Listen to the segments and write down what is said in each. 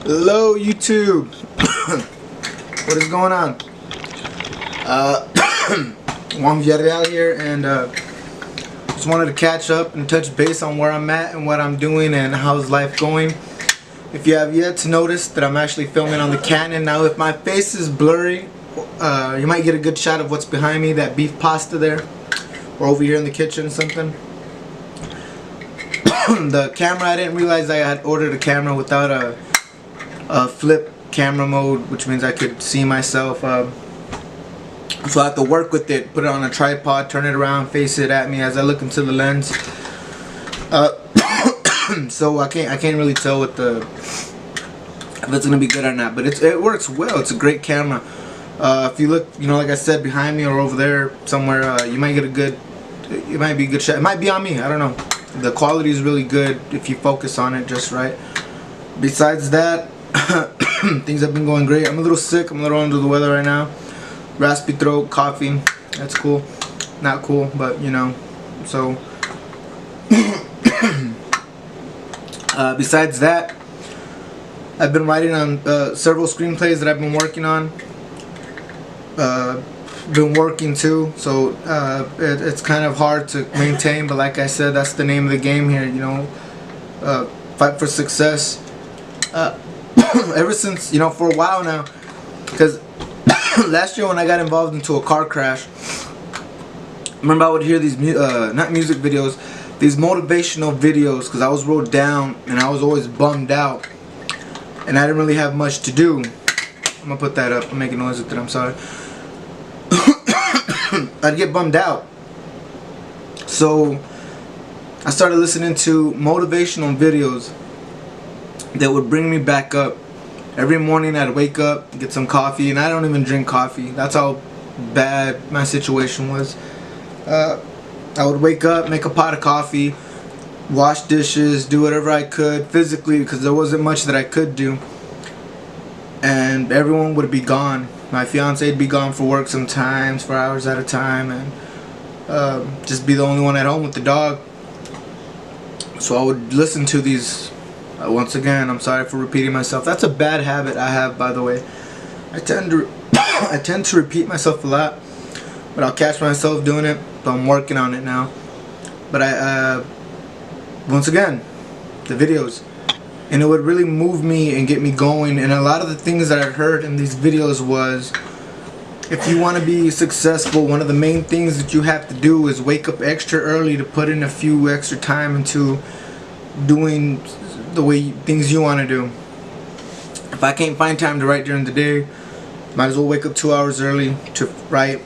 Hello YouTube. What is going on? Juan Villarreal here, and just wanted to catch up and touch base on where I'm at and what I'm doing and how's life going. If you have yet to notice that I'm actually filming on the Canon. Now if my face is blurry, you might get a good shot of what's behind me, that beef pasta there, or over here in the kitchen something. The camera, I didn't realize I had ordered a camera without a flip camera mode, which means I could see myself. So I have to work with it, put it on a tripod, turn it around, face it at me as I look into the lens. So I can't really tell what if it's gonna be good or not, but it works well. It's a great camera. If you look, like I said, behind me or over there somewhere, you might get a good. It might be a good shot. It might be on me. I don't know. The quality is really good if you focus on it just right. Besides that, things have been going great. I'm a little sick. I'm a little under the weather right now. Raspy throat, coughing. That's cool. Not cool, but so. Besides that, I've been writing on several screenplays that I've been working on. Been working too, so it's kind of hard to maintain, but like I said, that's the name of the game here. Fight for success. Ever since, for a while now, because last year when I got involved into a car crash, remember I would hear these not music videos, these motivational videos, because I was rode down and I was always bummed out and I didn't really have much to do. I'm gonna put that up. I'm making noise with it, I'm sorry. I'd get bummed out, so I started listening to motivational videos that would bring me back up. Every morning I'd wake up, get some coffee, and I don't even drink coffee. That's how bad my situation was. I would wake up, make a pot of coffee, wash dishes, do whatever I could physically, because there wasn't much that I could do, and everyone would be gone. My fiance would be gone for work sometimes for hours at a time, and just be the only one at home with the dog. So I would listen to these. Once again, I'm sorry for repeating myself. That's a bad habit I have, by the way. I tend to repeat myself a lot, but I'll catch myself doing it. So I'm working on it now. But once again, the videos. And it would really move me and get me going. And a lot of the things that I heard in these videos was, if you want to be successful, one of the main things that you have to do is wake up extra early to put in a few extra time into doing the way things you want to do. If I can't find time to write during the day, might as well wake up 2 hours early to write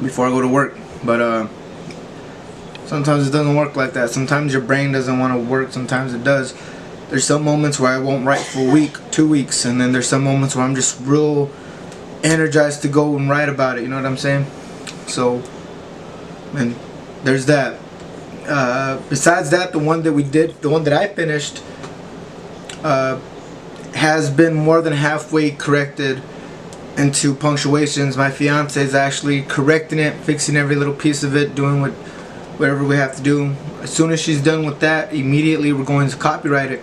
before I go to work. But sometimes it doesn't work like that. Sometimes your brain doesn't want to work, sometimes it does. There's some moments where I won't write for a week, 2 weeks, and then there's some moments where I'm just real energized to go and write about it, you know what I'm saying? So, and there's that. Besides that, the one that I finished has been more than halfway corrected into punctuations. My fiance is actually correcting it, fixing every little piece of it, doing whatever we have to do. As soon as she's done with that, immediately we're going to copyright it,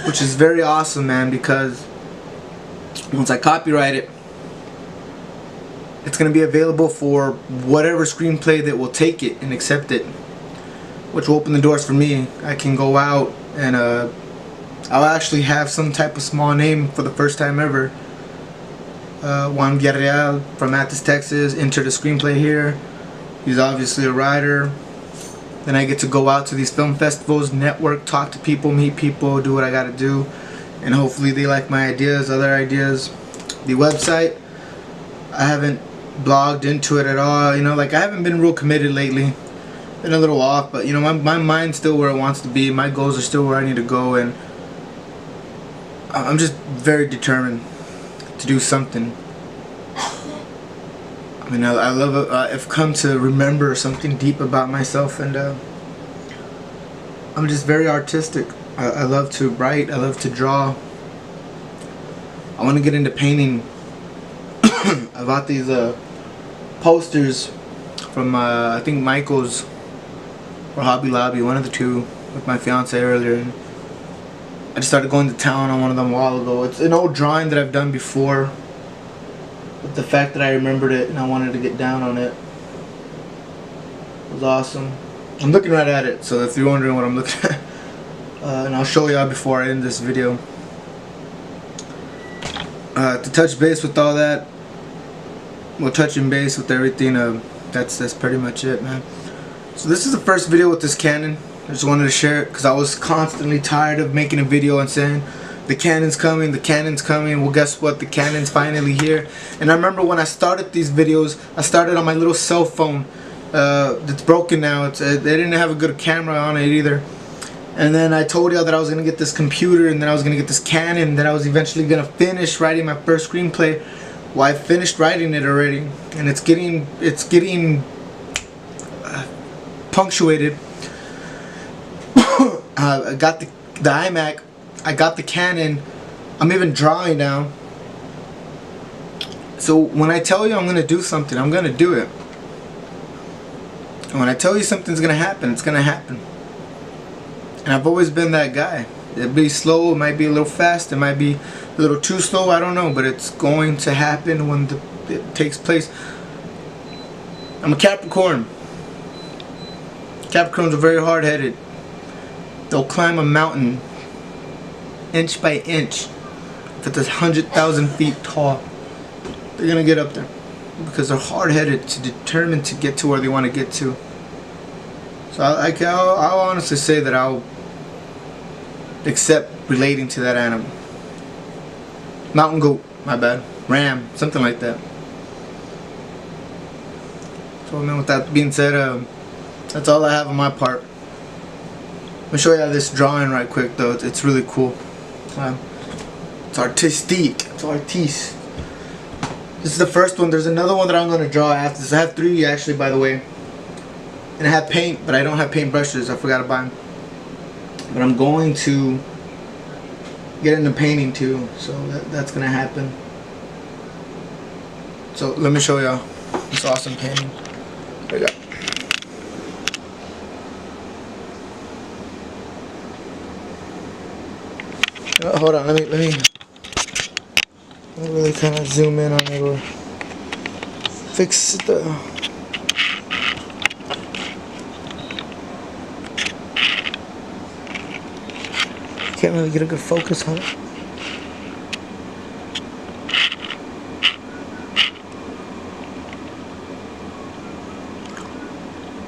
which is very awesome, man, because once I copyright it, it's going to be available for whatever screenplay that will take it and accept it, which will open the doors for me. I can go out and I'll actually have some type of small name for the first time ever. Juan Villarreal from Athens, Texas, entered a screenplay here. He's obviously a writer. Then I get to go out to these film festivals, network, talk to people, meet people, do what I gotta do, and hopefully they like my ideas, other ideas. The website, I haven't blogged into it at all. I haven't been real committed lately. Been a little off, but my mind's still where it wants to be. My goals are still where I need to go, and I'm just very determined to do something. I mean, I love it. I've come to remember something deep about myself, and I'm just very artistic. I love to write. I love to draw. I want to get into painting. I bought these posters from I think Michael's or Hobby Lobby, one of the two, with my fiance earlier. And I just started going to town on one of them a while ago. It's an old drawing that I've done before, but the fact that I remembered it and I wanted to get down on it was awesome. I'm looking right at it, so if you're wondering what I'm looking at, and I'll show y'all before I end this video. To touch base with all that, well, touching base with everything, that's pretty much it, man. So this is the first video with this Canon. I just wanted to share it because I was constantly tired of making a video and saying the Canon's coming, the Canon's coming. Well, guess what? The Canon's finally here. And I remember when I started these videos, I started on my little cell phone. It's broken now. They didn't have a good camera on it either. And then I told y'all that I was gonna get this computer, and then I was gonna get this Canon, and then I was eventually gonna finish writing my first screenplay. Well, I finished writing it already, and it's getting punctuated. I got the iMac, I got the Canon, I'm even drawing now. So when I tell you I'm gonna do something, I'm gonna do it. And when I tell you something's gonna happen, it's gonna happen. And I've always been that guy. It'll be slow, it might be a little fast, it might be a little too slow, I don't know, but it's going to happen when it takes place. I'm a Capricorn. Capricorns are very hard-headed. They'll climb a mountain inch by inch. If it's 100,000 feet tall, they're gonna get up there because they're hard-headed, determined to get to where they want to get to. So I'll honestly say that I'll accept relating to that animal. Mountain goat, my bad. Ram, something like that. So, man, with that being said, that's all I have on my part. Let me show you this drawing right quick, though. It's really cool. It's artistique. It's artiste. This is the first one. There's another one that I'm going to draw after this. I have 3 actually, by the way. And I have paint, but I don't have paint brushes. I forgot to buy them. But I'm going to get into painting too. So that's going to happen. So let me show y'all this awesome painting. There you go. Hold on, let me really kind of zoom in on it or fix the. Can't really get a good focus on it.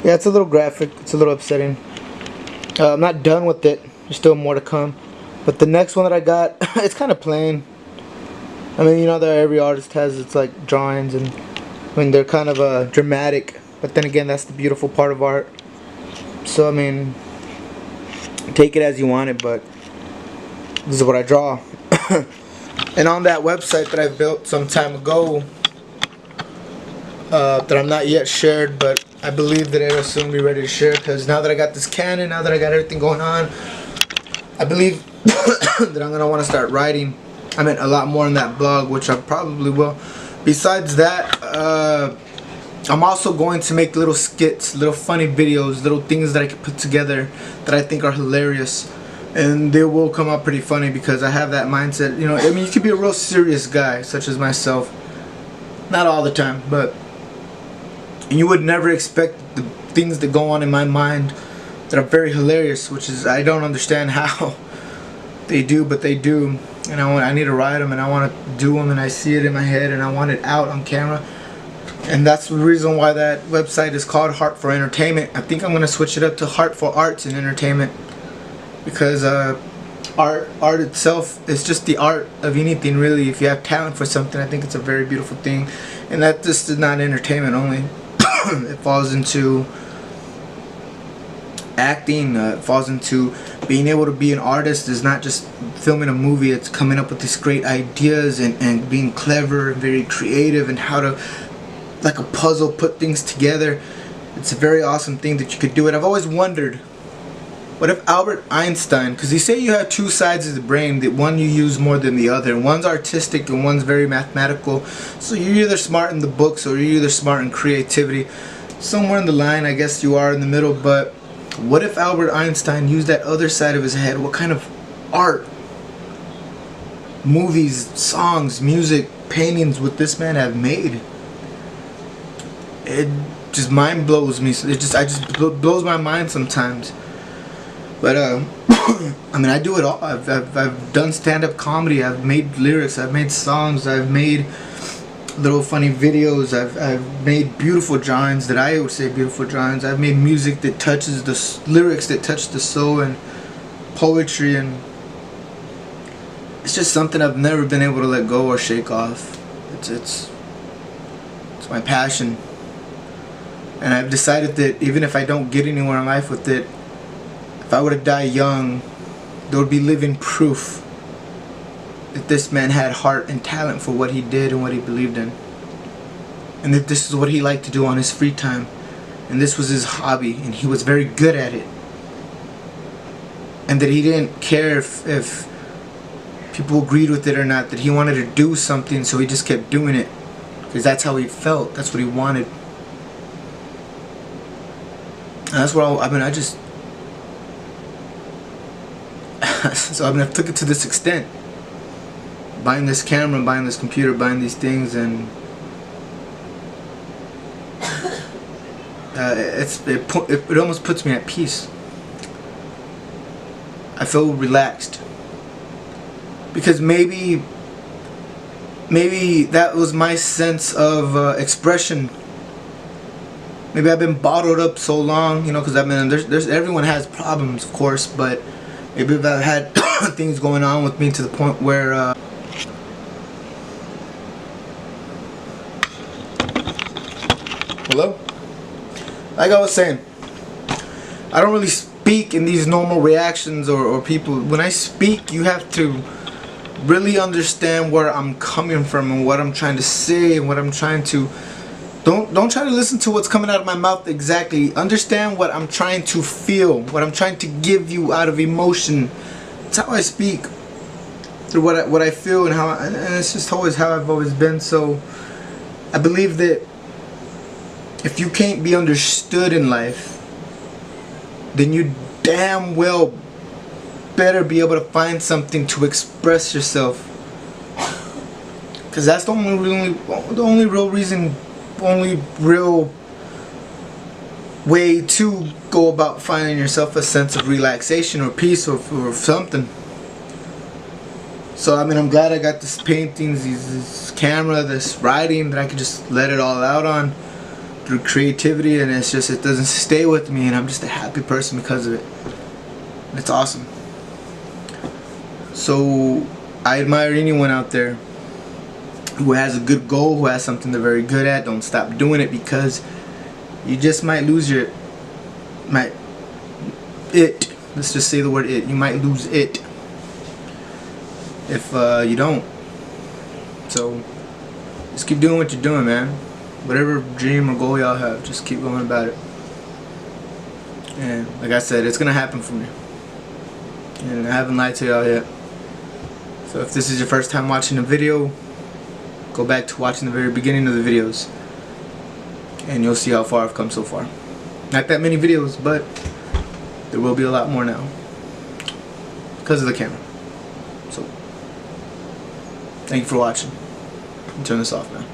Yeah, it's a little graphic. It's a little upsetting. I'm not done with it. There's still more to come. But the next one that I got, it's kind of plain. I mean, you know that every artist has its like drawings, and I mean they're kind of dramatic. But then again, that's the beautiful part of art. So I mean, take it as you want it, but this is what I draw. And on that website that I built some time ago, that I'm not yet shared, but I believe that it'll soon be ready to share, because now that I got this Canon, now that I got everything going on, I believe that I'm going to want to start writing. I mean, a lot more in that blog, which I probably will. Besides that, I'm also going to make little skits, little funny videos, little things that I can put together that I think are hilarious. And they will come out pretty funny because I have that mindset. You know, I mean, you could be a real serious guy, such as myself. Not all the time, but you would never expect the things that go on in my mind that are very hilarious, which is, I don't understand how they do, but they do. And I need to write them, and I want to do them, and I see it in my head, and I want it out on camera. And that's the reason why that website is called Heart for Entertainment. I think I'm going to switch it up to Heart for Arts and Entertainment, because art itself is just the art of anything, really. If you have talent for something, I think it's a very beautiful thing. And that just is not entertainment only. It falls into acting, it falls into being able to be an artist. Is not just filming a movie, it's coming up with these great ideas and being clever and very creative, and how to, like a puzzle, put things together. It's a very awesome thing that you could do it. I've always wondered, what if Albert Einstein, because you say you have 2 sides of the brain, that one you use more than the other. One's artistic and one's very mathematical. So you're either smart in the books or you're either smart in creativity. Somewhere in the line, I guess you are in the middle. But what if Albert Einstein used that other side of his head? What kind of art movies, songs, music, paintings what this man have made. It just mind blows me. Blows my mind sometimes. But I mean, I do it all. I've done stand-up comedy. I've made lyrics. I've made songs. I've made little funny videos. I've made beautiful drawings that I would say beautiful drawings. I've made music that touches the lyrics that touch the soul, and poetry, and it's just something I've never been able to let go or shake off. It's my passion, and I've decided that even if I don't get anywhere in life with it, if I were to die young, there would be living proof that this man had heart and talent for what he did and what he believed in, and that this is what he liked to do on his free time, and this was his hobby, and he was very good at it, and that he didn't care if people agreed with it or not, that he wanted to do something, so he just kept doing it because that's how he felt, that's what he wanted. And that's what I just so I took it to this extent, buying this camera, buying this computer, buying these things, and it almost puts me at peace. I feel relaxed because maybe that was my sense of expression. Maybe I've been bottled up so long, you know, because there's everyone has problems, of course, but maybe if I've had things going on with me to the point where hello? Like I was saying, I don't really speak in these normal reactions or people. When I speak, you have to really understand where I'm coming from and what I'm trying to say and what I'm trying to. Don't try to listen to what's coming out of my mouth exactly. Understand what I'm trying to feel, what I'm trying to give you out of emotion. It's how I speak, through what I feel, and it's just always how I've always been. So I believe that if you can't be understood in life, then you damn well better be able to find something to express yourself, because that's the only real way to go about finding yourself a sense of relaxation or peace or something. So I mean, I'm glad I got this paintings, this camera, this writing that I can just let it all out on through creativity, and it doesn't stay with me, and I'm just a happy person because of it. It's awesome. So I admire anyone out there who has a good goal, who has something they're very good at. Don't stop doing it, because you just might lose let's just say the word it. You might lose it if you don't. So just keep doing what you're doing, man. Whatever dream or goal y'all have, just keep going about it. And like I said, it's gonna happen for me, and I haven't lied to y'all yet. So if this is your first time watching a video, go back to watching the very beginning of the videos, and you'll see how far I've come so far. Not that many videos, but there will be a lot more now because of the camera. So thank you for watching. I'll turn this off now.